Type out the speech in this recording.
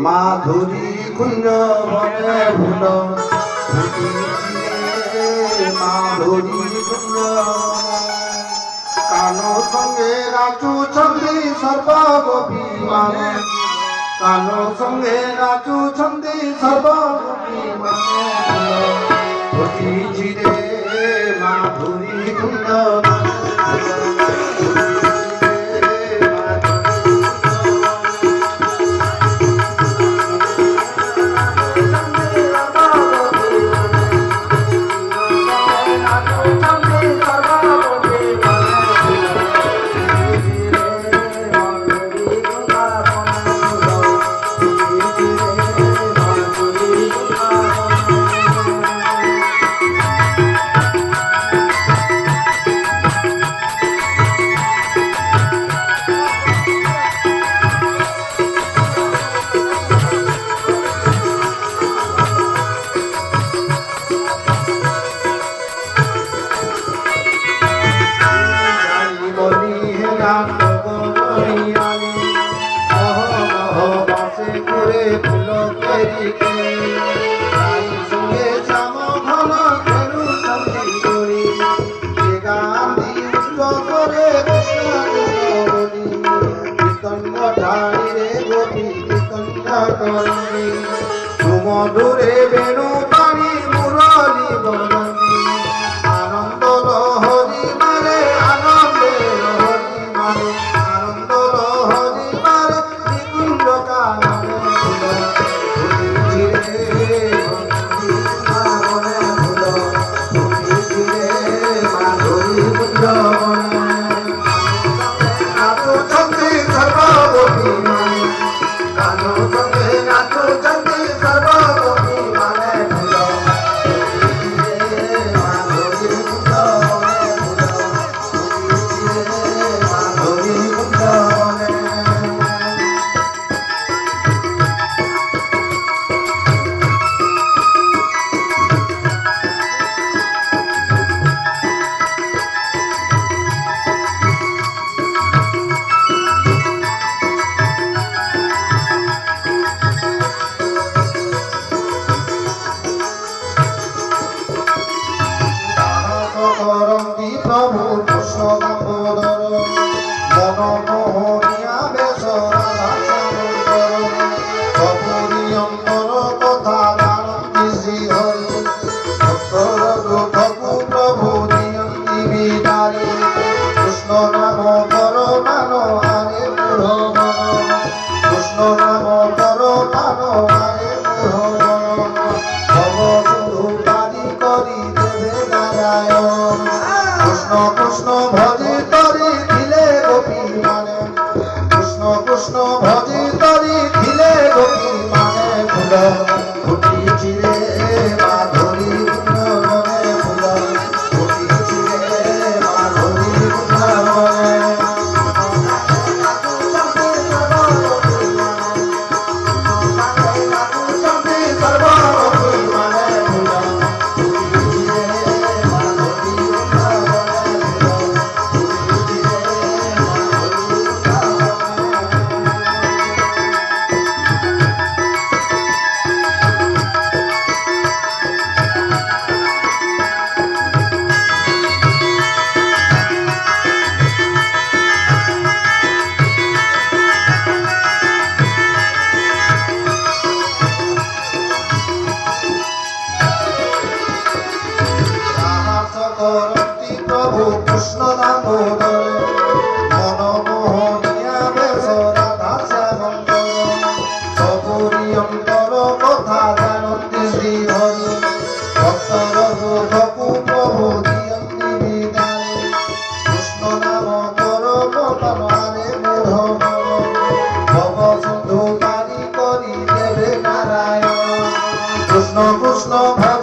মাধুরী কুঞ্জ বনে ফুল মাধুরী কুঞ্জ কানো সঙ্গে নাচুছন্তি সর্বগোপী মানে কানো সঙ্গে নাচুছন্তি সর্বগোপী মানে ঘটিছিরে মাধুরী কুঞ্জ মধুরে বেণু পানি মুরলী বদনী আনন্দ লহরী মারে আনন্দে লহরী মারে আনন্দ লহরী মারে নিকুঞ্জ কাননে মাধুরী কুঞ্জ নাচুছন্তি সর্বগোপী মানে কানো সঙ্গে নাচুছন্তি সর্বগোপী মানে ফুল মাধুরী কুঞ্জ প্রভু কৃষ্ণ দামোদর মনমোহনিয়া বেশ রাধা সপুরী অন্তর কথা জানন্তি শ্রীহরি ভক্তর দুঃখকু প্রভু দিয়ন্তি বিদারি কৃষ্ণ নাম কর মান আরে মূঢ় মন কৃষ্ণ নাম কর মান আরে মূঢ় মন ভব সিন্ধু পারি করি দেবে নারায়ণ কৃষ্ণ কৃষ্ণ ভজি তরি দিলে গোপী মানে কৃষ্ণ কৃষ্ণ ভজি তরি দিলে গোপী মানে ফুল ফুটিছিলে মাধুরী কুঞ্জ বনে ফুল ফুটিছিলে মাধুরী কুঞ্জ বনে সর্বগোপী মানে ফুল করন্তি প্রভু কৃষ্ণ দামোদর মনমোহনিয়া বেশ রাধা শ্যামন্দর সপুরী অন্তর কথা জানন্তি শ্রীহরি ভক্তর দুঃখকু প্রভু দিয়ন্তি বিদারি কৃষ্ণ নাম কর মতন আরে মূঢ় মন ভব সিন্ধু পারি করি দেবে নারায়ণ কৃষ্ণ কৃষ্ণ ভাব